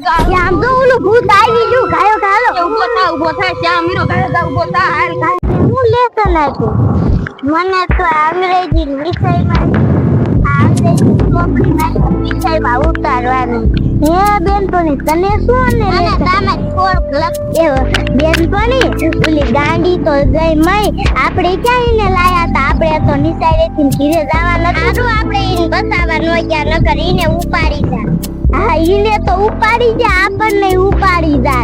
આમ તો ઓલું ભૂત આવી ગયું ગાયો ગાલો ઉભો થા શ્યામ મીરો ગાયો ઉભો થા હાલ હું લેતો નાખ્યું મને તો અંગ્રેજી વિષયમાં વિષયમાં ઉતારવાનું હે બેનપણી તને શું ને તમે થોડુંક બેનપણી ઓલી ગાંડી તો ગઈ મય આપણે ક્યાં એને લાયા હતા આપણે તો નિસાઈરેથી ઘીરે જવાના સારું આપણે એને બસાવા નો ગયા નકર એને ઉપાડી જા હા ઈને તો ઉપાડી જા આપણને ઉપાડી જા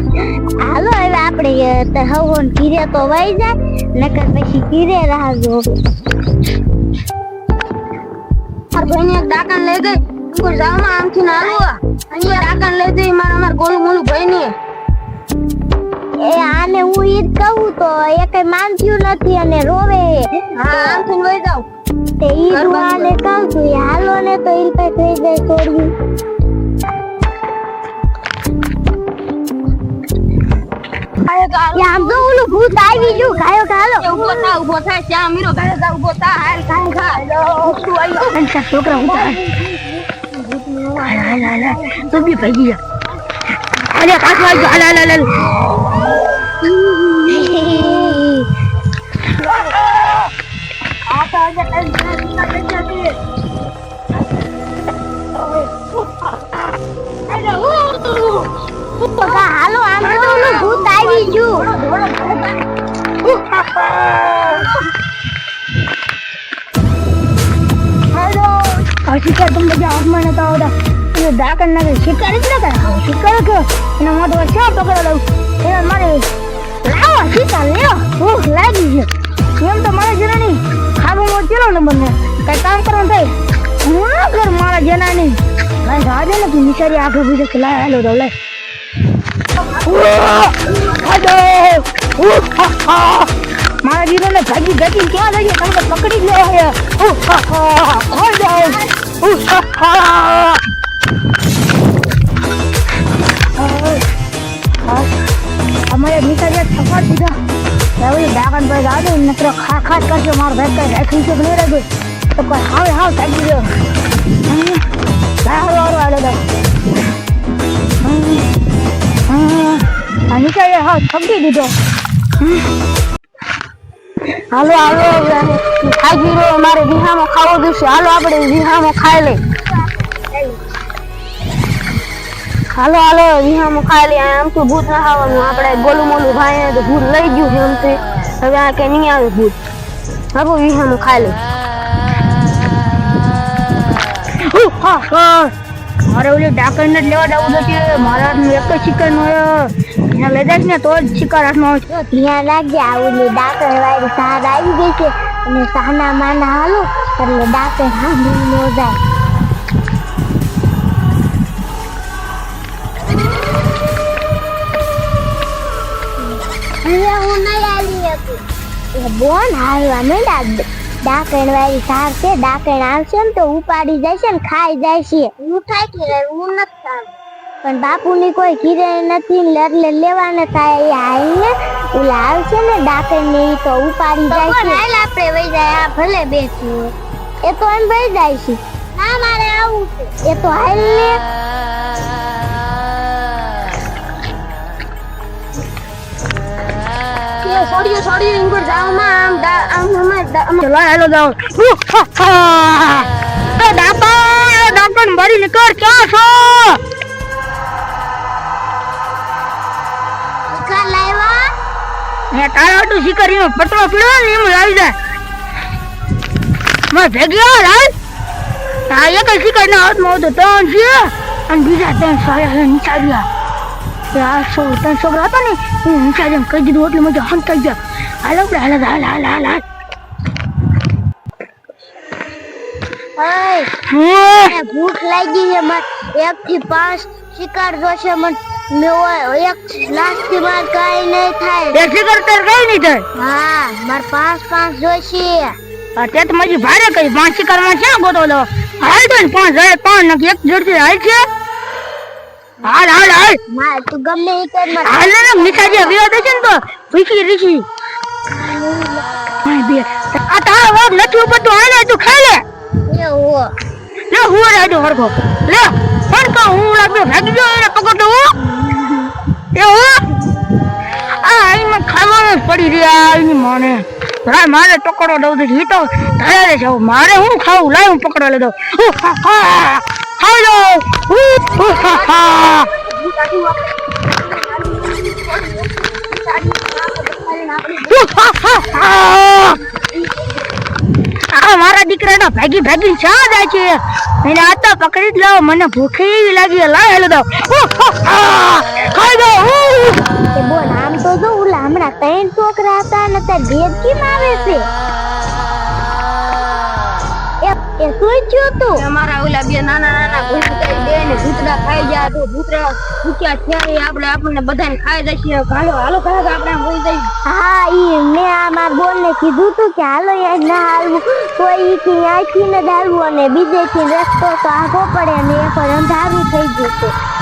હાલો હવે આપણે હવન ઘીરે તો વઈ જાય નકર પછી ઘીરે રાહજો ભાઈને એક ડાકણ લઈ ગઈ કોઈ જાવમાં આમથી ના આલવા અને ડાકણ લઈ ગઈ મારા ગોલું મોલું ભાઈને એ આને હું ઈદ કહું તો એ કઈ માનતું નથી અને રોવે હા આમથી વઈ જાવ તે ઈદ વાલે કહું છું હાલો ને તો ઈલ પે થઈ જાય છોડ્યું આમ તો ઓલું ભૂત આવી ગયું ગાયો ગાલો ઉભો થા શ્યામ મીરો ગાયો ઉભો થા હાલ ખાય ખા છોકરા ઉભા હાલ તો બી ભાઈ ગયા અરે પાછો આવી હાલ હાલો આમ તો ઓલું ભૂત આવી ગયું શિકાર तुम मुझे आसमान में तो ये डाकन ना शिकार इतना कर शिकार क्यों ना मत वर्षा पकड़ लो ये मारे लाओ शिकार ले ओ लागी है એમ તો મારા જનાની ખાબો મો ચલો ને બંને કઈ કામ કરવાનું થાય હું ના કર મારા જનાની ભાઈ રાજે ને તું નિશારી આખે બીજે ખલાય હાલો તો લે મારા જીરો ને ભાગી ગતી ક્યાં લઈ ગયા તમે પકડી લે હે અમારે નિશાળિયા છપા દીધા હવે ડાકણ ભાઈ આવે નકરો ખાસ કરશે મારો ભાઈ કઈ રાખી છે નહીં રાખ્યું તો કોઈ હાવ થાકી ગયો નિશાળિયા હાવ થકી દીધો હાલો ખાઈ ગયો મારે વિહામાં ખાવો જોઈશે હાલો આપણે વિહામાં ખાઈ લે હાલો વિહામાં ખાઈ લે આમ તો ભૂત ના ખાવાનું આપણે ગોલું મોલું ભાઈ તો ભૂત લઈ ગયું છે એમ તો હવે આ કઈ નહીં આવે ભૂત હાલો વિહામાં ખાઈ લે મારે ઓલી ડાકણ ને લેવા જવું છે મારા એક જ શિકાર મળ્યો એને લઈ જાય ને તો જ શિકાર હાથમાં આવે ધ્યાન રાખજે આ ઓલી ડાકણ વાળી સાર આવી ગઈ છે અને સાના માના હાલો એટલે ડાકણ સાંભળી ન જાય હું નહીં આવી હતી એ બોન હાલવા મેળા ડાકણ વાળી સાર છે ડાકણ આવશે ને તો ઉપાડી જાય છે ને ખાઈ જાય છે હું થાય કે હું નથી પણ બાપુની કોઈ ઘીરે નથી એટલે લેવાના થાય એ હાલ ને ઓલા આવશે ને ડાકણ ને તો ઉપાડી જાય છે હાલ આપણે વઈ જાય આ ભલે બેસી એ તો એમ વઈ જાય છે ના મારે આવું છે એ તો હાલ ને છોડી ઇનકો જાવ માં આમ ચલો હેલો જાવ ડાકણ મારી નીકળ ક્યાં છો શિકાર લાવ્યા હે તારા હતું શિકાર એમાં પટવા પીડ્યો ને એમ લાવી જાય મેં ભેગ્યો રાજ આ એક જ શિકાર ના હાથમાં હતો 3 છે અને બીજા 3 સાયા નીચાવ્યા આ ત્રણ છોકરા હતા ને એ નીચાવ્યા કહી દીધું એટલે મજા હંતાઈ ગયા હાલ ભૂખ લાગી છે મને 1 થી 5 શિકાર જોશે મને એક લાસ્ટ થી માર કઈ નહીં થાય એક શિકાર તાર કઈ નહીં થાય હા માર 5 જોશે તે તો મજી ભારે કઈ 5 શિકાર માં ક્યાં ગોતો લો હાલ તો 5 જાય 5 નક એક જોડતી હાલ છે હાલ માર તું ગમે એ કર મત હાલ ને નિશાજી વિવાદ છે ને તો ભીખી રીખી બે આ તારા વાગ નથી ઉપર તો હાલે તું ખાઈ લે હું રાડો હરખો લે પણ કો હું લાગ્યો ભાગી ગયો એને પકડો હું પડી રહ્યા એની માને લાય મારે પકડો દઉં ઈ તો તારે જાવ મારે હું ખાવું લાય હું પકડો લઈ દઉં ખાઈ લો મારા દીકરાનો ભાગી ભાગી શા જાય છે એને આ તો પકડી જ લાવો મને ભૂખ એવી લાગી લાય હેલો દો ખાઈ દો બોલ આમ તો જો ઓલા હમણાં 3 છોકરા હતા ને તે ભેદ કેમ આવે છે એ શું થયું તું અમારા ઓલા બે નાના નાના ભૂતડા બે ને ભૂતડા ખાઈ ગયા તો ભૂતડા ભૂખ્યા થયા આપણને બધાને ખાઈ જશે હાલો હાલો કાકા આપણે હોઈ જઈએ હા ઈ મેં આ માર બોલ ને કીધું તું કે હાલો યાર ના હાલવું તો ઈ થી આખી ને ડાલવું અને બીજે થી રસ્તો તો આગો પડે ને એક અંધારું થઈ ગયું હતું